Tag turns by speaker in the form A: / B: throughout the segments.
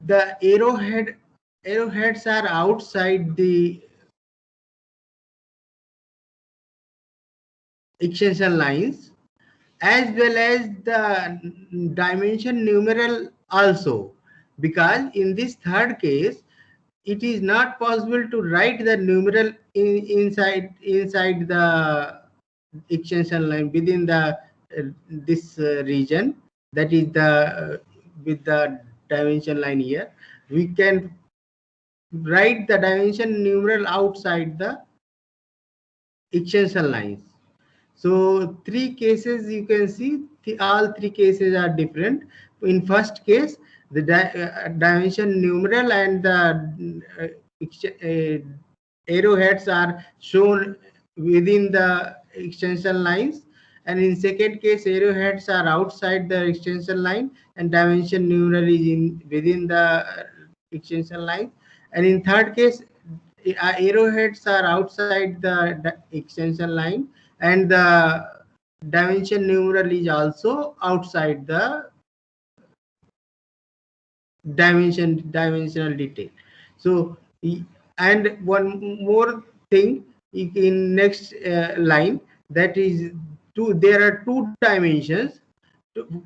A: the arrowheads are outside the extension lines, as well as the dimension numeral also, because in this third case it is not possible to write the numeral inside the extension line within the this region, that is the with the dimension line here. We can write the dimension numeral outside the extension lines. So three cases you can see, all three cases are different. In first case, the dimension numeral and the arrowheads are shown within the extension lines, and in second case arrowheads are outside the extension line and dimension numeral is in within the extension line, and in third case arrowheads are outside the extension line and the dimension numeral is also outside the dimensional detail. So and one more thing in next line, that is there are two dimensions.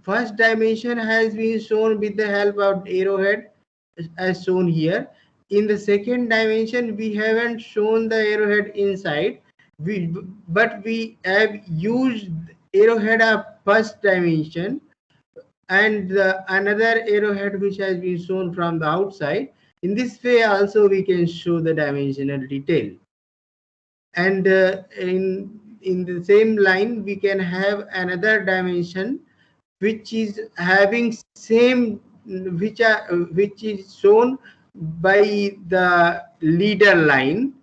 A: First dimension has been shown with the help of arrowhead as shown here. In the second dimension we haven't shown the arrowhead inside, but we have used arrowhead of first dimension and another arrowhead which has been shown from the outside. In this way also we can show the dimensional detail, and in the same line we can have another dimension which is having same, which is shown by the leader line,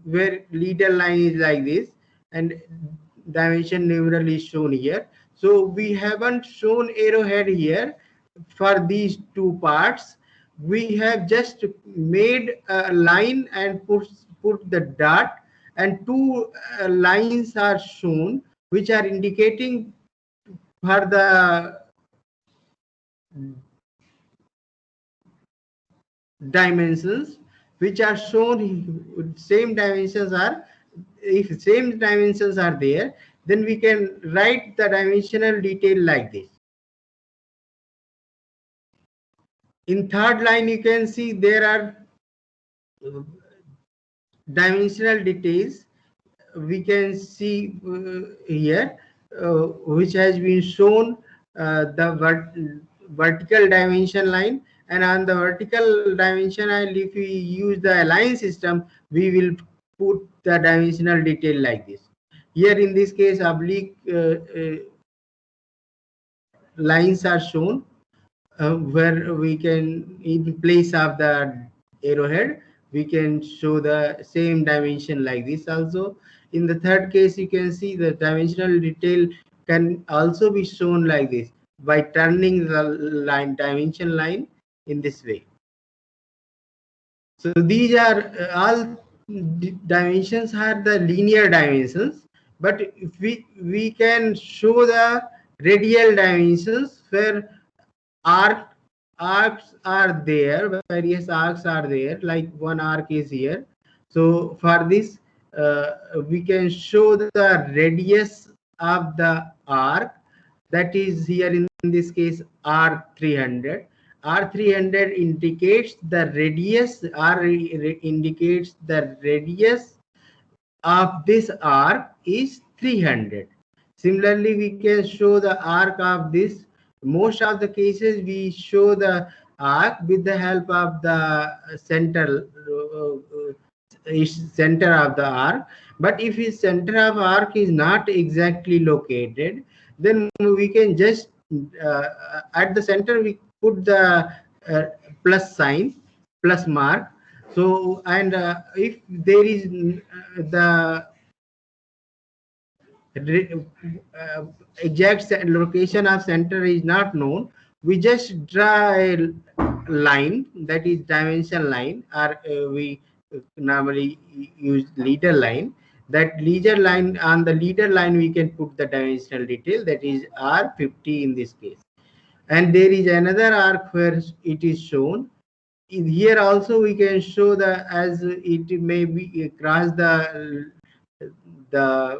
A: where leader line is like this and dimension numeral is shown here. So we haven't shown arrowhead here for these two parts. We have just made a line and put the dot, and two lines are shown which are indicating for the dimensions which are shown. Same dimensions are, if same dimensions are there, then we can write the dimensional detail like this. In third line you can see there are dimensional details. We can see here which has been shown the vertical dimension line, and on the vertical dimension line if we use the align system we will put the dimensional detail like this. Here in this case oblique lines are shown where we can, in place of the arrowhead, we can show the same dimension like this also. In the third case you can see the dimensional detail can also be shown like this by turning the line dimension line in this way. So these are all dimensions are the linear dimensions, but if we can show the radial dimensions where arcs are there, various arcs are there, like one arc is here. So for this we can show the radius of the arc, that is here in this case r300. R300 indicates the radius, indicates the radius of this arc is 300. Similarly, we can show the arc of this. Most of the cases we show the arc with the help of the center of the arc. But if his center of arc is not exactly located, then we can just at the center we put the plus sign, plus mark. So and if there is the exact location of center is not known, we just draw a line, that is dimension line, or we normally use leader line. That leader line, on the leader line we can put the dimensional detail, that is r50 in this case. And there is another arc where it is shown here also we can show the, as it may be cross the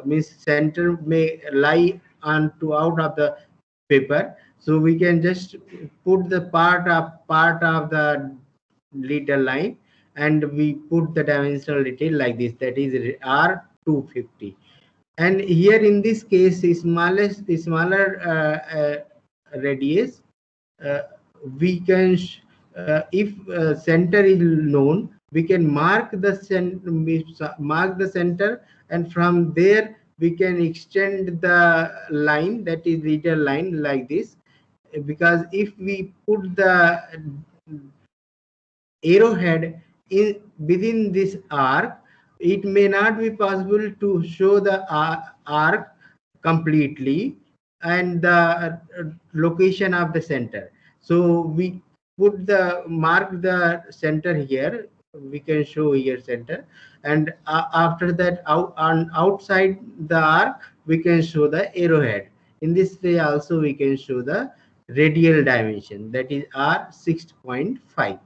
A: means center may lie onto out of the paper, so we can just put the part of the little line, and we put the dimensional detail like this, that is R250. And here in this case, the smaller radius, uh, we can if center is known, we can mark the center, and from there we can extend the line, that is radial line, like this. Because if we put the arrowhead in within this arc, it may not be possible to show the arc completely, and the location of the center. So we put the mark the center here, we can show here center, and after that, on outside the arc we can show the arrowhead. In this way also we can show the radial dimension, that is R 6.5.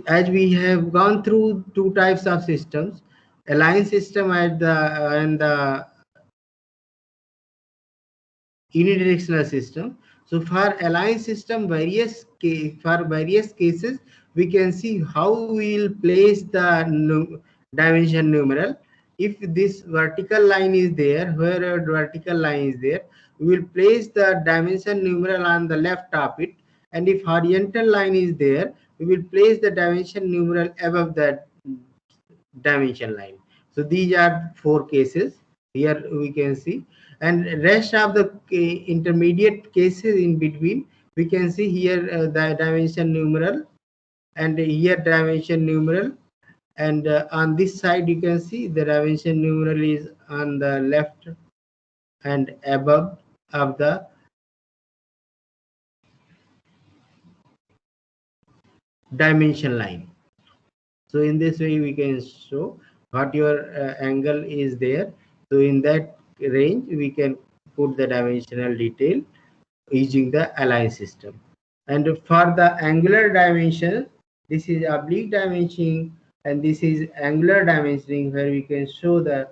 A: As we have gone through two types of systems, align system and the unidirectional system. So for align system, for various cases, we can see how we will place the dimension numeral. If this vertical line is there, where a vertical line is there, we will place the dimension numeral on the left of it. And if horizontal line is there, we will place the dimension numeral above that dimension line. So these are four cases here we can see, and rest of the intermediate cases in between, we can see here the dimension numeral, and here dimension numeral, and on this side you can see the dimension numeral is on the left and above of the dimension line. So in this way we can show what your angle is there. So in that range we can put the dimensional detail using the align system. And for the angular dimension, this is oblique dimensioning and this is angular dimensioning, where we can show the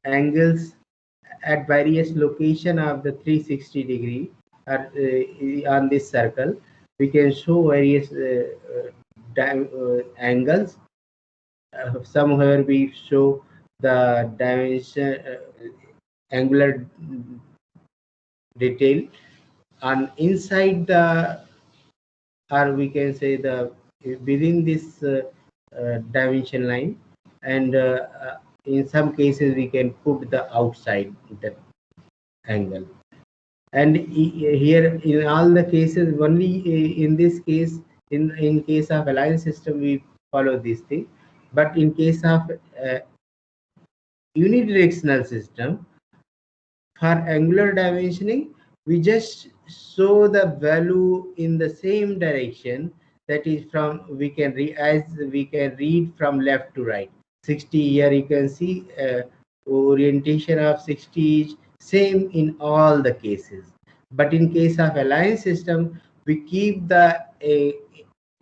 A: angles at various location of the 360-degree on this circle. We can show various angles. Somewhere we show the dimension angular detail on inside the, or we can say the within this dimension line, and in some cases we can put the outside the angle. And here in all the cases, only in this case, in case of align system we follow this thing, but in case of unidirectional system, for angular dimensioning, we just show the value in the same direction, that is from we can read from left to right. 60, here you can see orientation of 60 is same in all the cases. But in case of align system, we keep the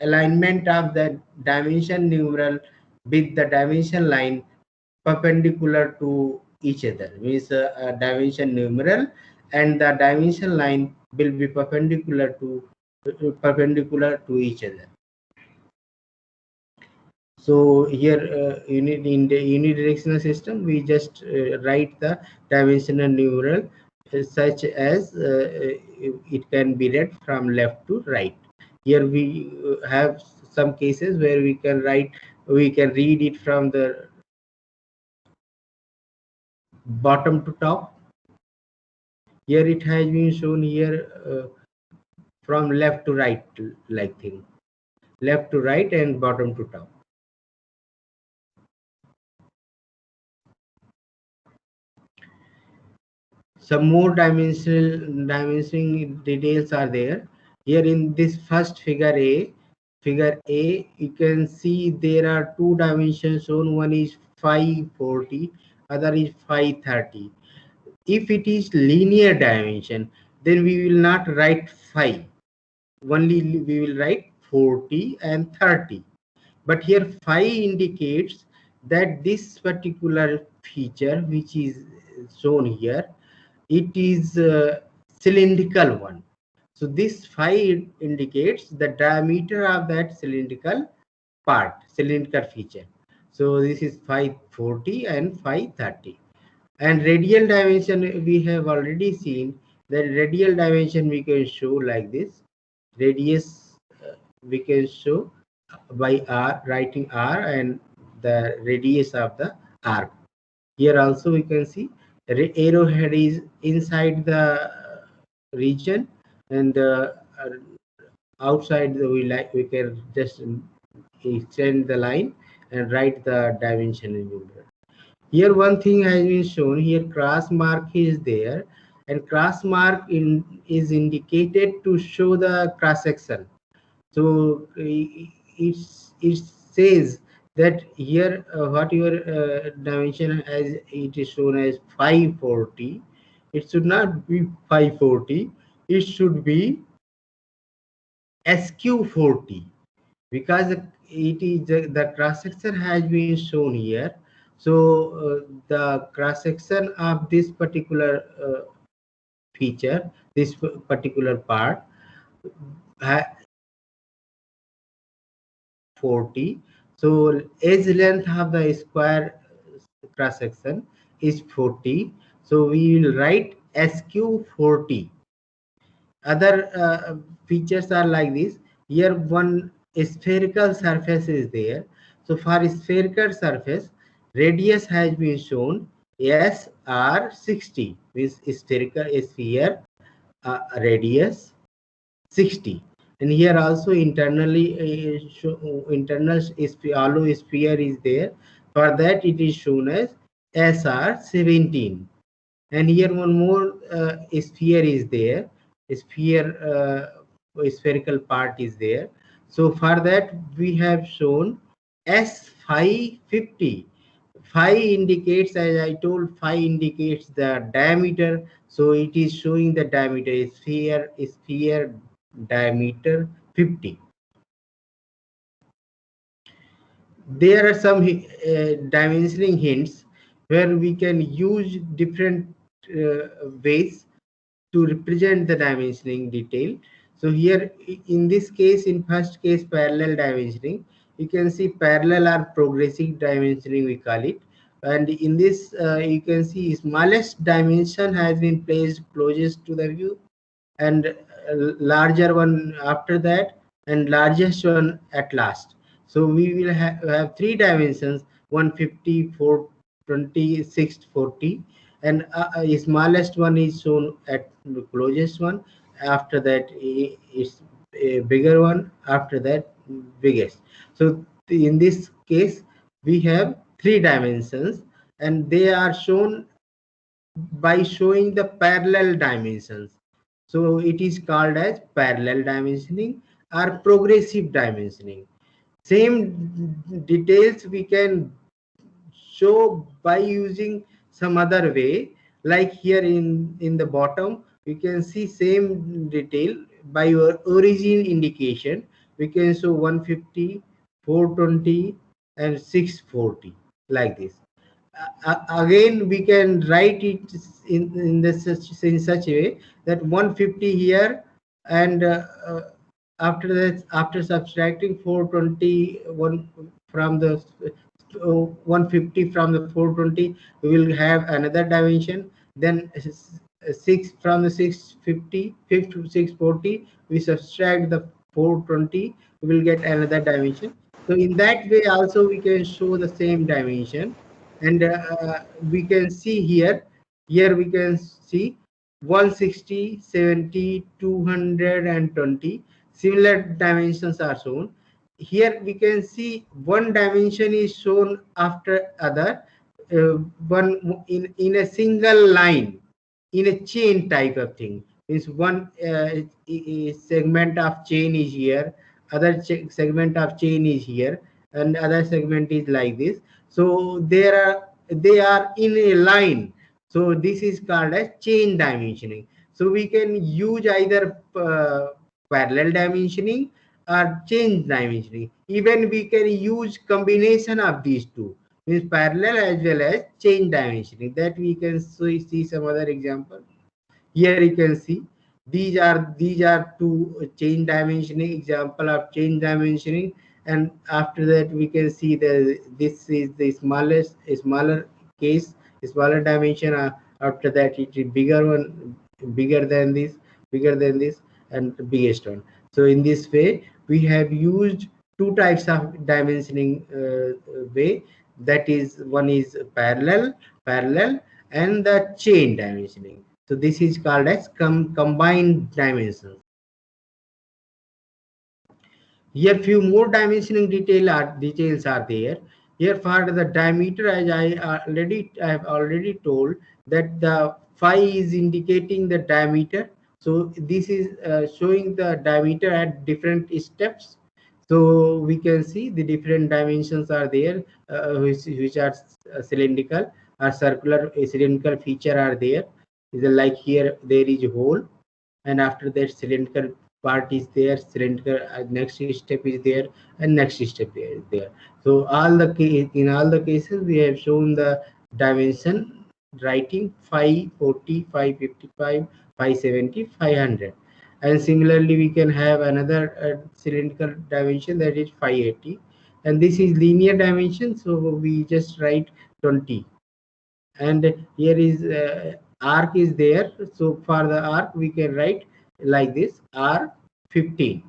A: alignment of the dimension numeral with the dimension line perpendicular to each other, means a dimension numeral and the dimension line will be perpendicular to each other. So here in the unidirectional system we just write the dimensional numeral such as it can be read from left to right. Here we have some cases where we can read it from the bottom to top. Here it has been shown here from left to right, like thing, left to right and bottom to top. Some more dimensioning details are there. Here in this first figure A, you can see there are two dimensions shown. One is 540, other is 530. If it is linear dimension, then we will not write 5. only we will write 40 and 30. But here 5 indicates that this particular feature which is shown here, it is cylindrical one. So this 5 indicates the diameter of that cylindrical part, cylindrical feature. So this is 540 and 530. And radial dimension, we have already seen that radial dimension we can show like this. Radius we can show by r, writing r and the radius of the arc. Here also we can see arrowhead is inside the region, and outside we can just extend the line and write the dimension in it. Here one thing has been shown. Here cross mark is there, and cross mark is indicated to show the cross section. So it says that here what your dimension as it is shown as 540. It should not be 540. It should be SQ40, because it is the cross section has been shown here. So the cross section of this particular feature, this particular part, 40. So edge length of the square cross section is 40. So we will write SQ40. Other features are like this. Here one spherical surface is there. So for spherical surface, radius has been shown SR60, means spherical sphere radius 60. And here also internally internal hollow sphere is there. For that it is shown as SR17. And here one more sphere is there. Sphere spherical part is there. So for that we have shown S550. 5 indicates, as I told, 5 indicates the diameter. So it is showing the diameter, sphere diameter 50. There are some dimensioning hints where we can use different ways to represent the dimensioning detail. So here in this case, in first case parallel dimensioning, you can see parallel or progressive dimensioning we call it. And in this you can see smallest dimension has been placed closest to the view, and larger one after that, and largest one at last. So we will have 3 dimensions: 150, 420, 640, and smallest one is shown at the closest one. After that is a bigger one, after that biggest. So in this case we have 3 dimensions, and they are shown by showing the parallel dimensions. So it is called as parallel dimensioning or progressive dimensioning. Same details we can show by using some other way, like here in the bottom we can see same detail by your origin indication. We can show 150, 420 and 640 like this. Again we can write it in such a way that 150 here, and after that, after subtracting 421 from the 150 from the 420, we will have another dimension. Then 6 from the 650 to 640, we subtract the 420, we will get another dimension. So in that way also we can show the same dimension. And we can see here we can see 160, 70, 220 similar dimensions are shown. Here we can see one dimension is shown after other, one in a single line, in a chain type of thing. Means one segment of chain is here, other segment of chain is here, and other segment is like this. So they are in a line. So this is called as chain dimensioning. So we can use either parallel dimensioning or change dimensioning. Even we can use combination of these two, means parallel as well as change dimensioning. That we can see some other example. Here you can see these are two change dimensioning, example of change dimensioning. And after that we can see the this is the smallest smaller case, smaller dimension. After that it is bigger one, bigger than this, bigger than this, and the biggest one. So in this way we have used two types of dimensioning way. That is, one is parallel and the chain dimensioning. So this is called as combined dimensions. Here few more dimensioning details are there. Here for the diameter, as I have already told that the phi is indicating the diameter. So this is showing the diameter at different steps. So we can see the different dimensions are there, which are cylindrical or circular. A cylindrical feature are there. Is like here there is a hole, and after that cylindrical part is there, cylindrical next step is there, and next step is there. So in all the cases we have shown the dimension writing 540, 555, 570, 500. And similarly we can have another cylindrical dimension, that is 580, and this is linear dimension, so we just write 20. And here is arc is there, so for the arc we can write like this, r15.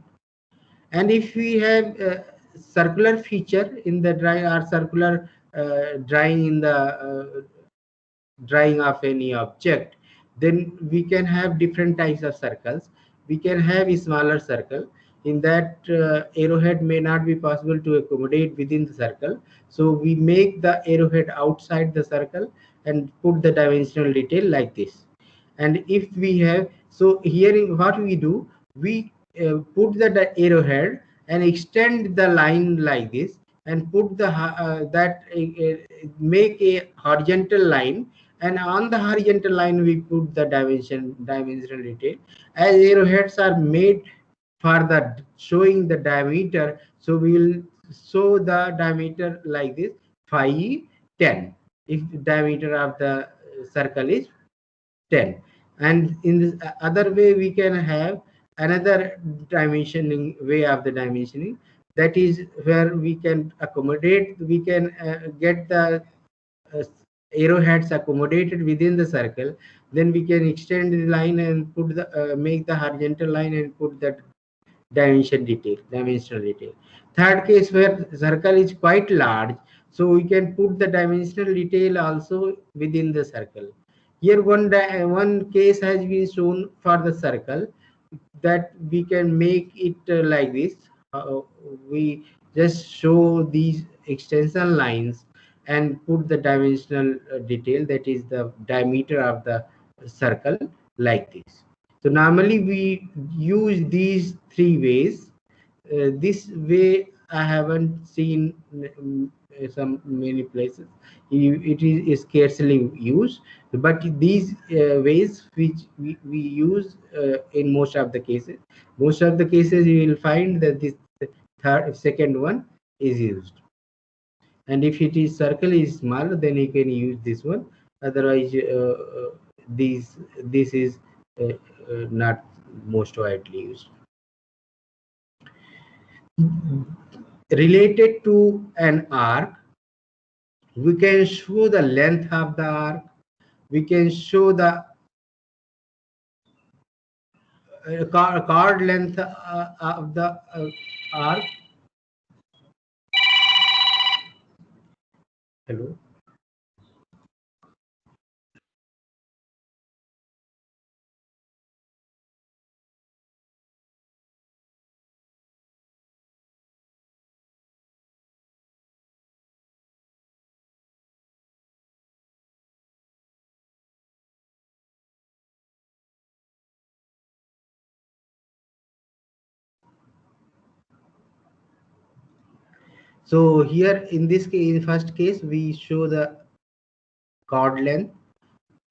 A: And if we have a circular feature in the drawing, or circular drawing in the drawing of any object, then we can have different types of circles. We can have a smaller circle. In that arrowhead may not be possible to accommodate within the circle, so we make the arrowhead outside the circle and put the dimensional detail like this. And if we have, so here what we do, we put the arrowhead and extend the line like this, and put the make a horizontal line, and on the horizontal line we put the dimensional detail. As arrowheads are made for the showing the diameter, so we will show the diameter like this, 5, 10, if the diameter of the circle is 10. And in this other way we can have another dimensioning way of the dimensioning, that is where we can accommodate, we can get the uh, arrowheads accommodated within the circle. Then we can extend the line and put the make the horizontal line and put that dimensional detail. Third case, where circle is quite large, so we can put the dimensional detail also within the circle. Here one case has been shown for the circle, that we can make it like this. We just show these extension lines and put the dimensional detail, that is the diameter of the circle, like this. So normally we use these three ways. This way I haven't seen some many places. It is scarcely used, but these ways which we use in most of the cases. Most of the cases you will find that this second one is used. And if it is circle is smaller, then you can use this one. Otherwise, this is not most widely used. Related to an arc, we can show the length of the arc. We can show the chord length of the arc. Hello. So here in this case, in first case, we show the chord length,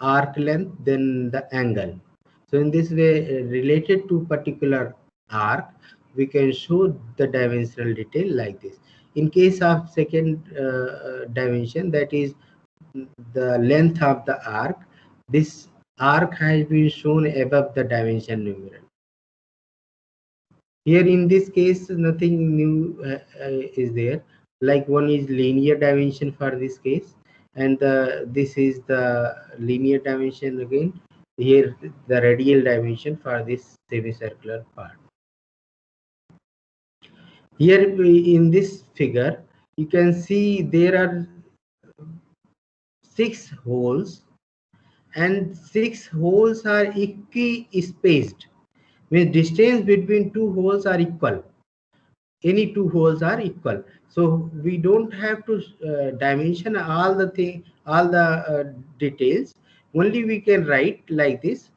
A: arc length, then the angle. So in this way, related to particular arc, we can show the dimensional detail like this. In case of second dimension, that is the length of the arc, this arc has been shown above the dimension numeral. Here in this case, nothing new is there. Like one is linear dimension for this case, and this is the linear dimension again. Here the radial dimension for this semicircular part. Here in this figure, you can see there are 6 holes, and 6 holes are equi-spaced. Means distance between 2 holes are equal. Any 2 holes are equal, so we don't have to dimension all the details. Only we can write like this.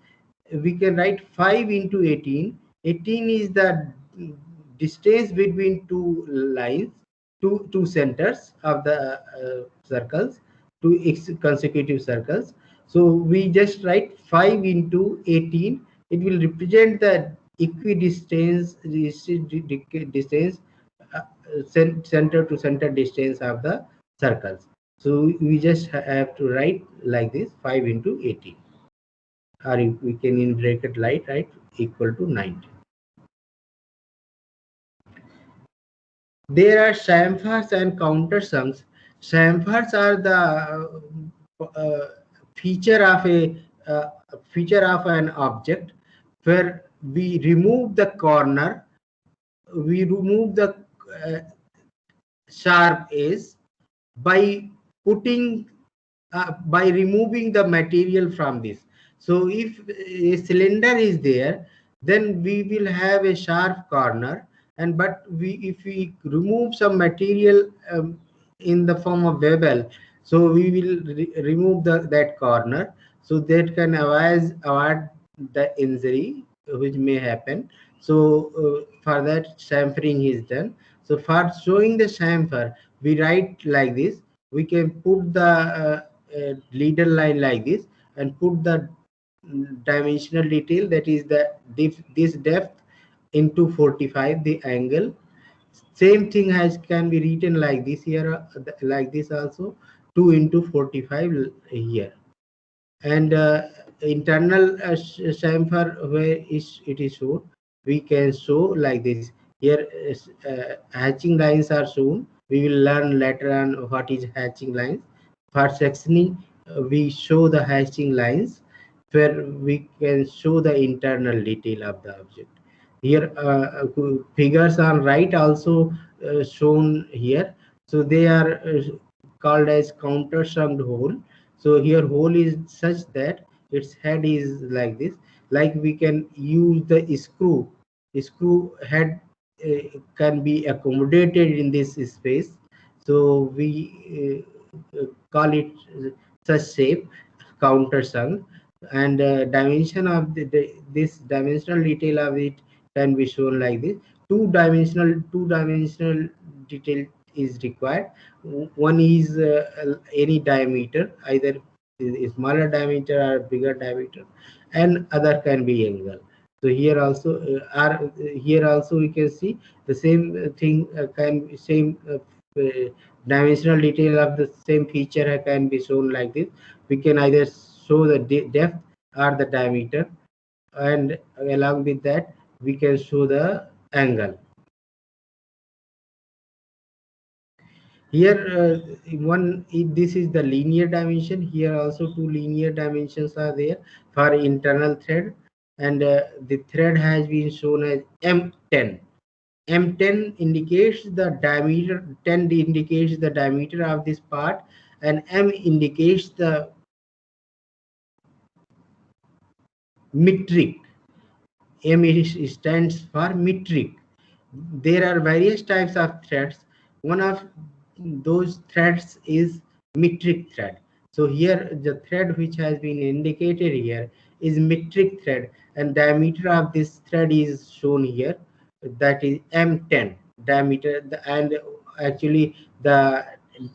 A: We can write 5 into 18. 18 is the distance between two lines, two centers of the circles, two consecutive circles. So we just write 5 into 18. It will represent the equidistance distance, uh, center to center distance of the circles. So we just have to write like this, 5 into 18, or we can in bracket light right equal to 90. There are chamfers and countersunks. Chamfers are the feature of a feature of an object where we remove the corner, we remove the uh, sharp edge by putting by removing the material from this. So if a cylinder is there, then we will have a sharp corner, and but we if we remove some material in the form of bevel, so we will remove that corner, so that can avoid the injury which may happen. So for that chamfering is done. So for showing the chamfer, we write like this. We can put the leader line like this and put the dimensional detail, that is the this depth into 45 the angle. Same thing has can be written like this here, like this also, 2 into 45 here. And internal chamfer where is it is shown, we can show like this. Here hatching lines are shown. We will learn later on what is hatching lines. For sectioning, we show the hatching lines where we can show the internal detail of the object. Here figures on right also shown here. So they are called as countersunk hole. So here hole is such that its head is like this. Like we can use the screw head can be accommodated in this space. So we call it such shape, countersunk. And dimension of this dimensional detail of it can be shown like this. Two dimensional detail is required. One is any diameter, either is smaller diameter or bigger diameter, and other can be angle. So here also here also we can see the same thing can same dimensional detail of the same feature can be shown like this. We can either show the depth or the diameter, and along with that we can show the angle. Here this is the linear dimension. Here also two linear dimensions are there for internal thread, and the thread has been shown as M10. M10 indicates the diameter, 10 indicates the diameter of this part, and M indicates the metric. M stands for metric. There are various types of threads. One of those threads is metric thread. So here the thread which has been indicated here is metric thread, and diameter of this thread is shown here, that is M10 diameter. And actually the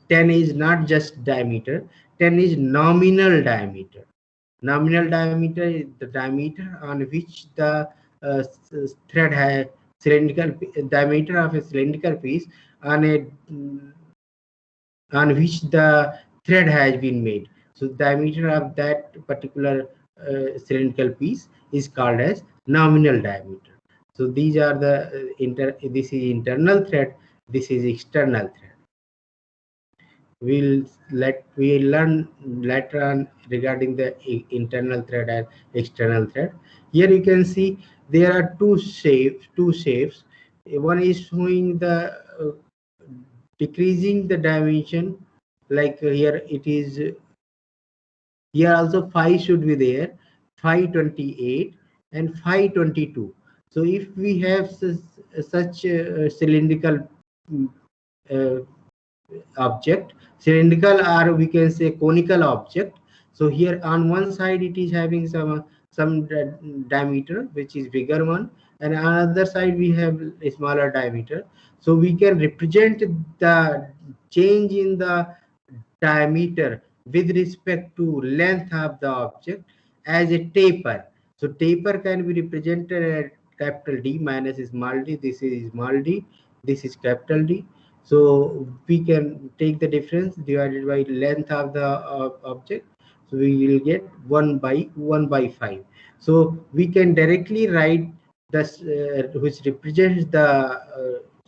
A: 10 is not just diameter, 10 is nominal diameter. Nominal diameter is the diameter on which the thread has cylindrical diameter of a cylindrical piece on a on which the thread has been made. So diameter of that particular cylindrical piece is called as nominal diameter. So these are the this is internal thread, this is external thread. We'll learn later on regarding the internal thread and external thread. Here you can see there are two shapes. One is showing the decreasing the dimension, like here it is. Here also 5 should be there, 528 and 522. So if we have such a cylindrical uh, object, cylindrical or we can say conical object. So here on one side it is having some diameter which is bigger one, and on other side we have a smaller diameter. So we can represent the change in the diameter with respect to length of the object as a taper. So taper can be represented as capital D minus small d. This is small d, this is capital D. So we can take the difference divided by length of the object. So we will get 1/5. So we can directly write this which represents the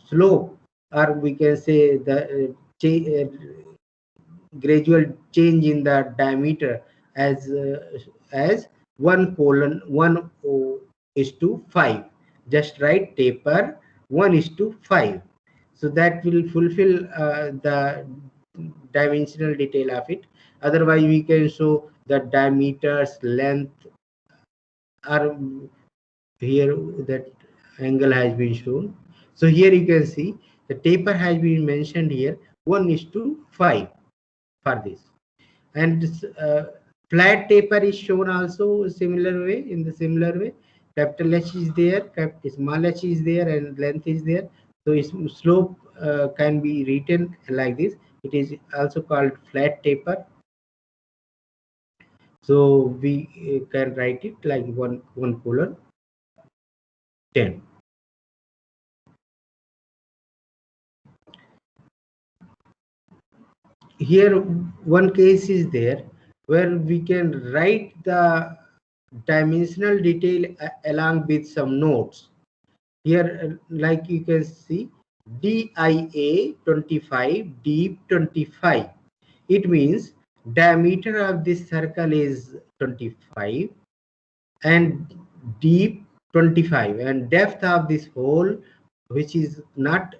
A: slope, or we can say the gradual change in the diameter as 1:1:5. Just write taper 1:5. So that will fulfill the dimensional detail of it. Otherwise we can show the diameters, length, or here that angle has been shown. So here you can see the taper has been mentioned here 1:5 for this. And flat taper is shown also similar way, in the similar way. Capital H is there, small h is there, and length is there. So its slope can be written like this. It is also called flat taper. So we can write it like 1:10. Here one case is there where we can write the dimensional detail along with some notes. Here like you can see DIA 25, deep 25. It means diameter of this circle is 25 and deep 25, and depth of this hole, which is not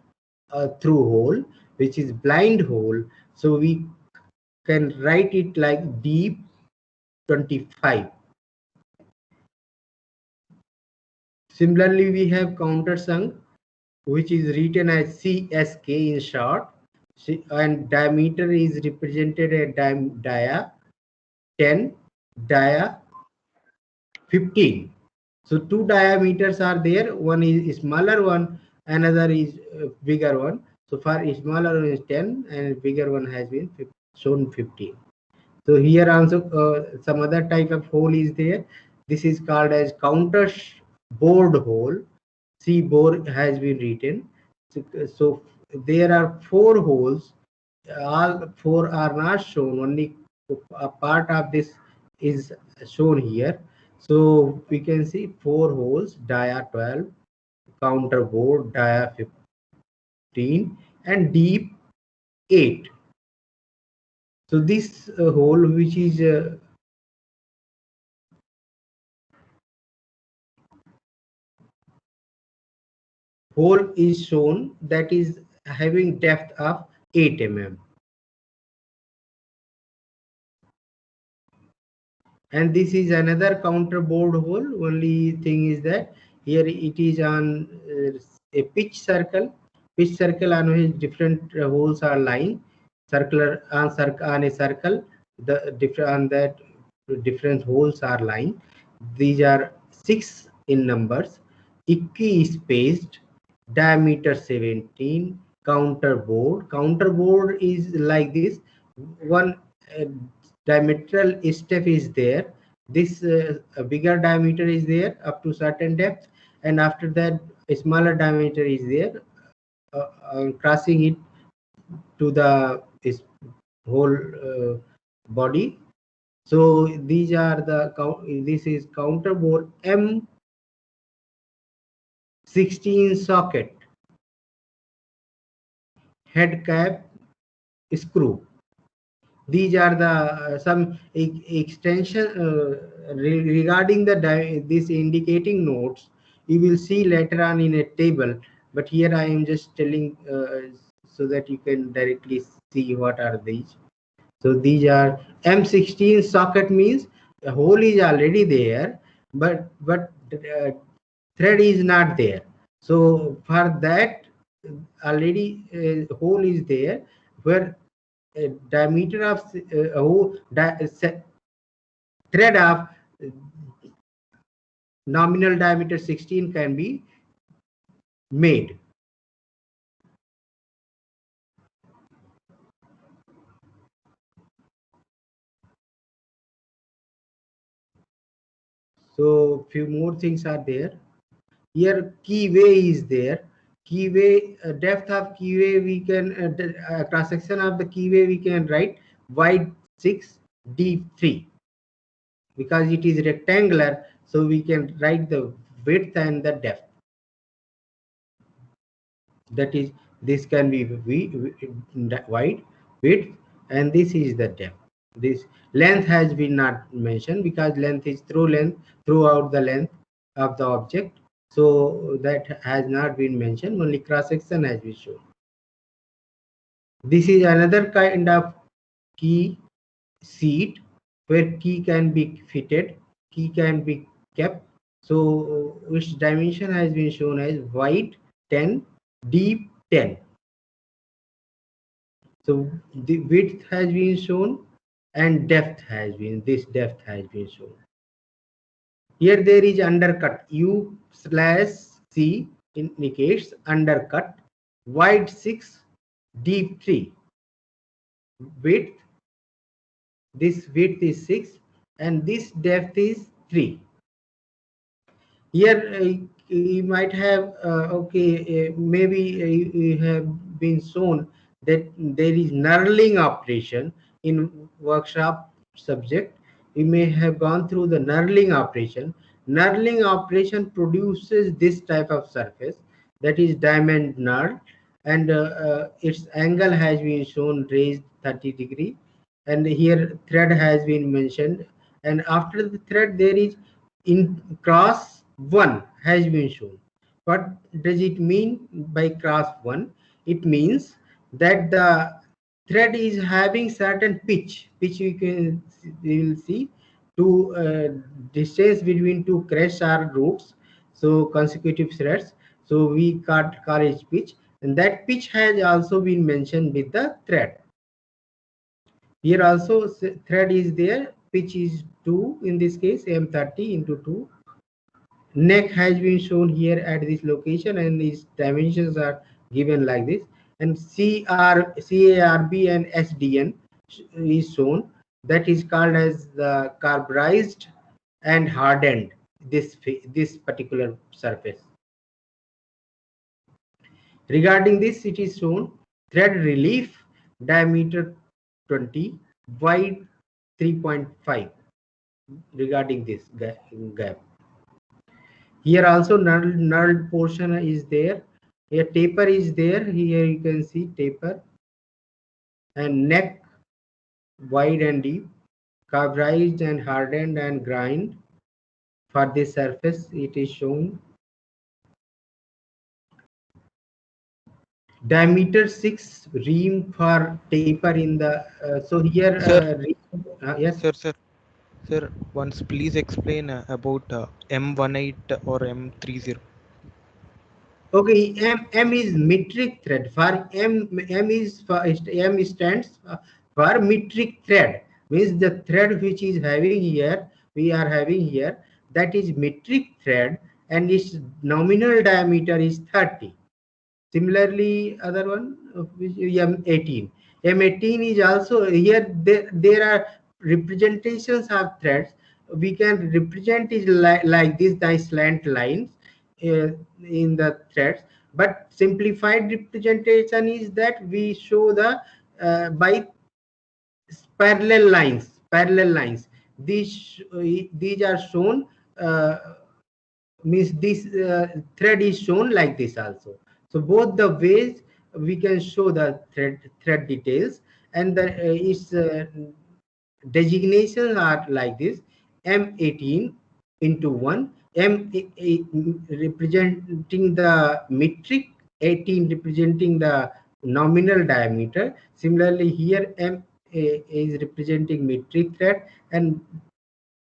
A: a through hole, which is blind hole. So we can write it like deep 25. Similarly, we have countersunk, which is written as CSK in short, and diameter is represented as dia 10, dia 15. So two diameters are there. One is smaller one, another is bigger one. So for smaller one is 10 and bigger one has been shown 15. So here also some other type of hole is there. This is called as counter bored hole. C bore has been written. So there are 4 holes. All 4 are not shown. Only a part of this is shown here. So we can see 4 holes, dia 12, counter bored, dia 15, and deep 8. So this hole, which is hole is shown, that is having depth of 8 mm. And this is another counter bored hole. Only thing is that here it is on a pitch circle on which different holes are lying, circular on a circle. The different on that different holes are lying. These are 6 in numbers, equi spaced, diameter 17, counter board is like this. One diametral step is there. This bigger diameter is there up to certain depth, and after that a smaller diameter is there, crossing it to the this whole body. So these are the this is counter bore M16 socket head cap screw. These are the some extension regarding the this indicating notes. You will see later on in a table, but here I am just telling so that you can directly see what are these. So these are M16 socket, means the hole is already there, but thread is not there. So for that already hole is there where diameter of thread of nominal diameter 16 can be made. So few more things are there. Here keyway is there. Keyway depth of keyway we can cross section of the keyway we can write wide 6, deep 3, because it is rectangular, so we can write the width and the depth. That is, this can be wide, width, and this is the depth. This length has been not mentioned because length is throughout the length of the object, so that has not been mentioned. Only cross section has been shown. This is another kind of key seat where key can be fitted, key can be kept. So which dimension has been shown as wide 10, deep 10. So the width has been shown and depth has been, this depth has been shown. Here there is undercut, U/C indicates undercut, wide 6, deep 3. Width, this width is 6 and this depth is 3. Here you might have maybe you have been shown that there is knurling operation in workshop subject. You may have gone through the knurling operation. Knurling operation produces this type of surface, that is diamond knurl, and its angle has been shown raised 30°, and here thread has been mentioned, and after the thread there is in cross 1 has been shown. What does it mean by cross 1? It means that the thread is having certain pitch we will see to distance between two crests or roots, so consecutive threads, so we call it pitch, and that pitch has also been mentioned with the thread. Here also thread is there, pitch is 2, in this case M30 into 2. Neck has been shown here at this location, and these dimensions are given like this, and CARB and SDN is shown, that is called as the carburized and hardened, this particular surface. Regarding this, it is shown thread relief diameter 20, wide 3.5 regarding this gap. Here also knurled portion is there. Here taper is there. Here you can see taper, and neck wide and deep, carburized and hardened and grind. For this surface, it is shown. Diameter 6 ream for taper in the so here yes
B: Sir, once please explain about M18 or M30.
A: Okay, M is metric thread. For M stands for metric thread. Means the thread which is having here, we are having here, that is metric thread, and its nominal diameter is 30. Similarly, other one which M18. M18 is also here. There are representations of threads. We can represent it like this, the slant lines. in the threads. But simplified representation is that we show the by parallel lines. These are shown, uh, means this thread is shown like this also. So both the ways we can show the thread details, and the its designations are like this: M18 into 1, representing the metric, 18 representing the nominal diameter. Similarly, here M is representing metric thread, and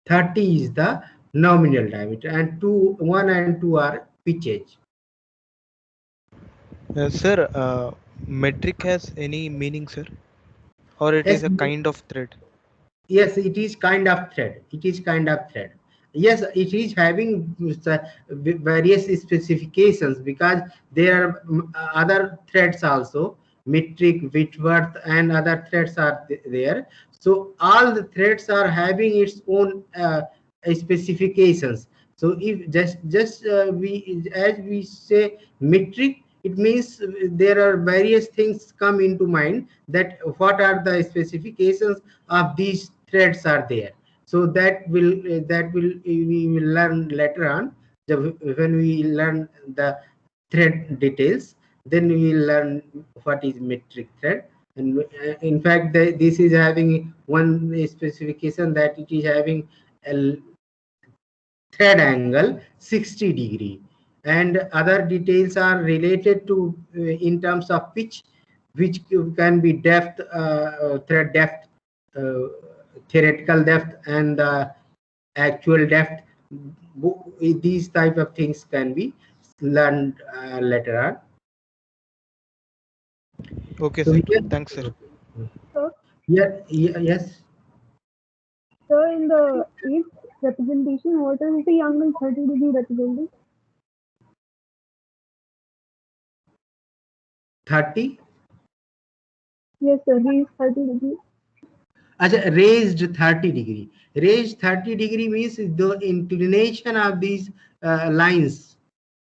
A: 30 is the nominal diameter, and 1 and 2 are pitches.
B: Sir, metric has any meaning, sir? Or it is
A: Yes,
B: a kind of thread?
A: yes, it is kind of thread. It is kind of thread. Yes, it is having various specifications, because there are other threads also, metric, Whitworth, and other threads are there. So all the threads are having its own specifications. So if just we, as we say metric, it means there are various things come into mind, that what are the specifications of these threads are there. So that will we will learn later on, when we learn the thread details. Then we will learn what is metric thread. And in fact, this is having one specification, that it is having a thread angle 60-degree, and other details are related to in terms of pitch, which can be depth, thread depth, uh, theoretical depth, and actual depth. These type of things can be learned later on.
B: Okay,
A: So
B: sir.
A: here,
B: Thanks, sir.
C: So,
A: yes.
C: so in the eighth representation, what is the angle 30-degree representing?
A: 30.
C: Yes, sir, he is 30 degree.
A: Acha, raised 30-degree. Raised 30-degree means the inclination of these lines.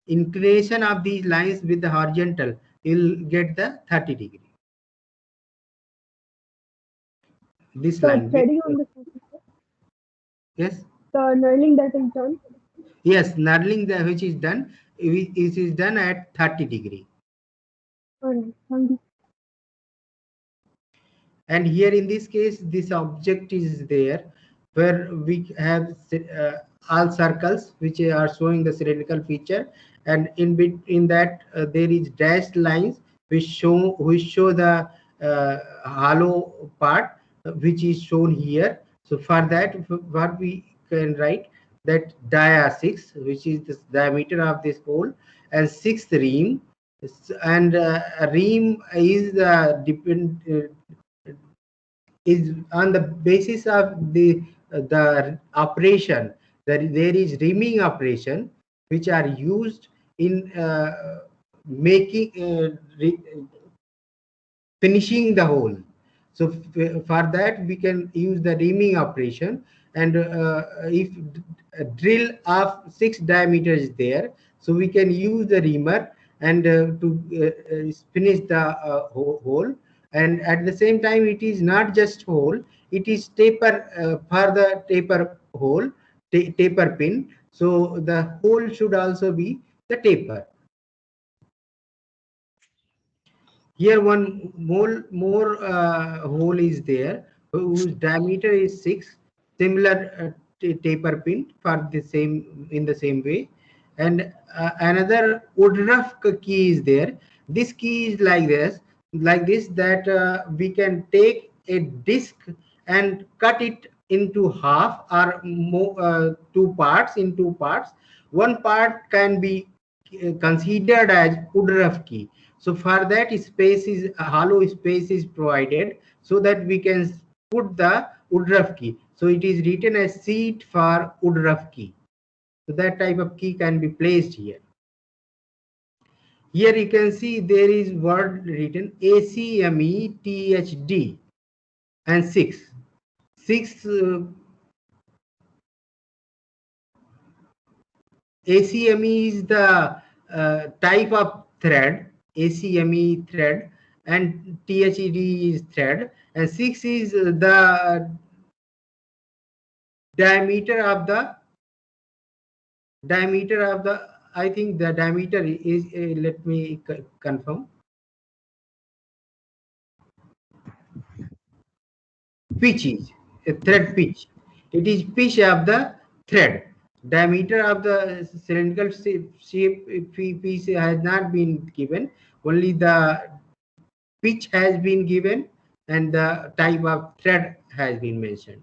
A: Inclination of these lines with the horizontal, you'll get the 30-degree. This
C: The
A: line.
C: threading on the surface,
A: Yes.
C: the knurling that is done.
A: Yes, knurling, which is done, it is done at 30-degree.
C: Alright, thank you.
A: And here in this case, this object is there, where we have all circles which are showing the cylindrical feature, and in between that there is dashed lines which show the hollow part, which is shown here. So for that, what we can write, that dia 6, which is the diameter of this hole, and sixth ream. And ream is the is on the basis of the operation, that there is reaming operation, which are used in making finishing the hole. So for that we can use the reaming operation. And if drill of 6 diameter is there, so we can use the reamer, and to finish the hole. And at the same time, it is not just hole, it is taper, for the taper hole, taper pin. So the hole should also be the taper. Here one more hole is there, whose diameter is 6. Similar taper pin for the same, in the same way. And another Woodruff key is there. This key is like this, that we can take a disc and cut it into half, or more, two parts. One part can be considered as Woodruff key. So for that, space is a hollow space is provided, so that we can put the Woodruff key. So it is written as seat for Woodruff key. So that type of key can be placed here. Here you can see there is word written ACMETHD and 6. 6 ACME is the type of thread, ACME thread, and THED is thread, and 6 is the diameter of the I think the diameter is let me confirm, pitch is a thread pitch. It is pitch of the thread. Diameter of the cylindrical shape piece has not been given. Only the pitch has been given and the type of thread has been mentioned.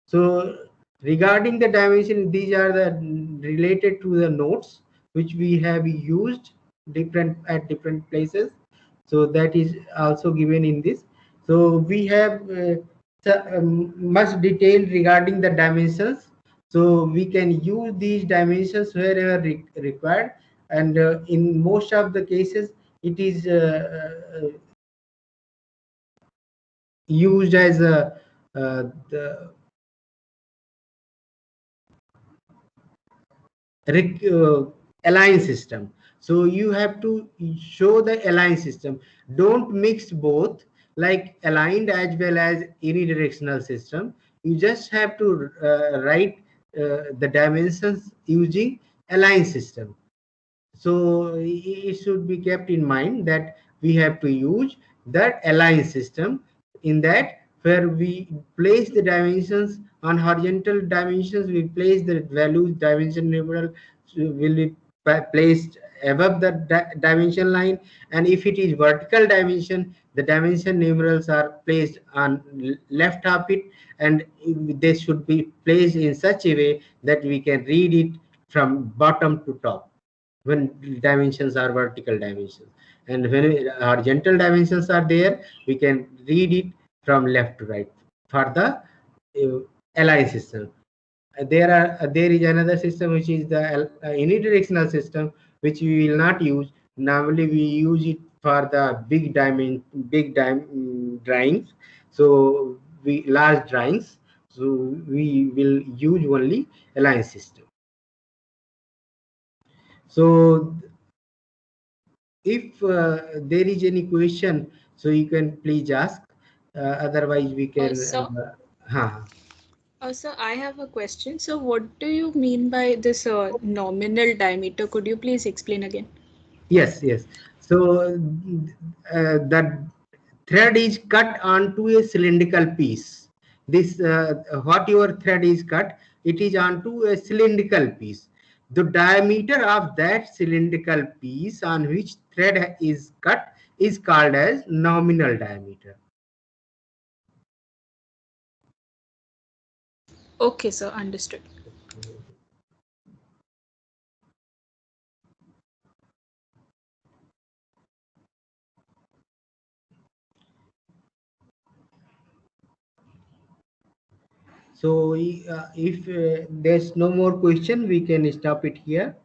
A: So regarding the dimension, these are the related to the notes which we have used different at different places. So that is also given in this. So we have much detail regarding the dimensions. So we can use these dimensions wherever required, and in most of the cases it is used as a the align system. So you have to show the align system. Don't mix both, like aligned as well as unidirectional system. You just have to write the dimensions using align system. So it should be kept in mind that we have to use that align system, in that where we place the dimensions on horizontal dimensions, we place the values dimension numeral will be placed above the dimension line, and if it is vertical dimension, the dimension numerals are placed on left of it, and they should be placed in such a way that we can read it from bottom to top when dimensions are vertical dimensions, and when horizontal dimensions are there, we can read it from left to right for the align system. There is another system which is the unidirectional system, which we will not use. Normally we use it for the drawings. So we large drawings, so we will use only align system. So if there is any question, so you can please ask. Otherwise, we can.
D: So,
A: Huh.
D: so I have a question. So, what do you mean by this nominal diameter? Could you please explain again?
A: Yes, yes. So the thread is cut onto a cylindrical piece. This what your thread is cut, it is onto a cylindrical piece. The diameter of that cylindrical piece on which thread is cut is called as nominal diameter.
D: Okay, sir, understood.
A: So if there's no more question, we can stop it here.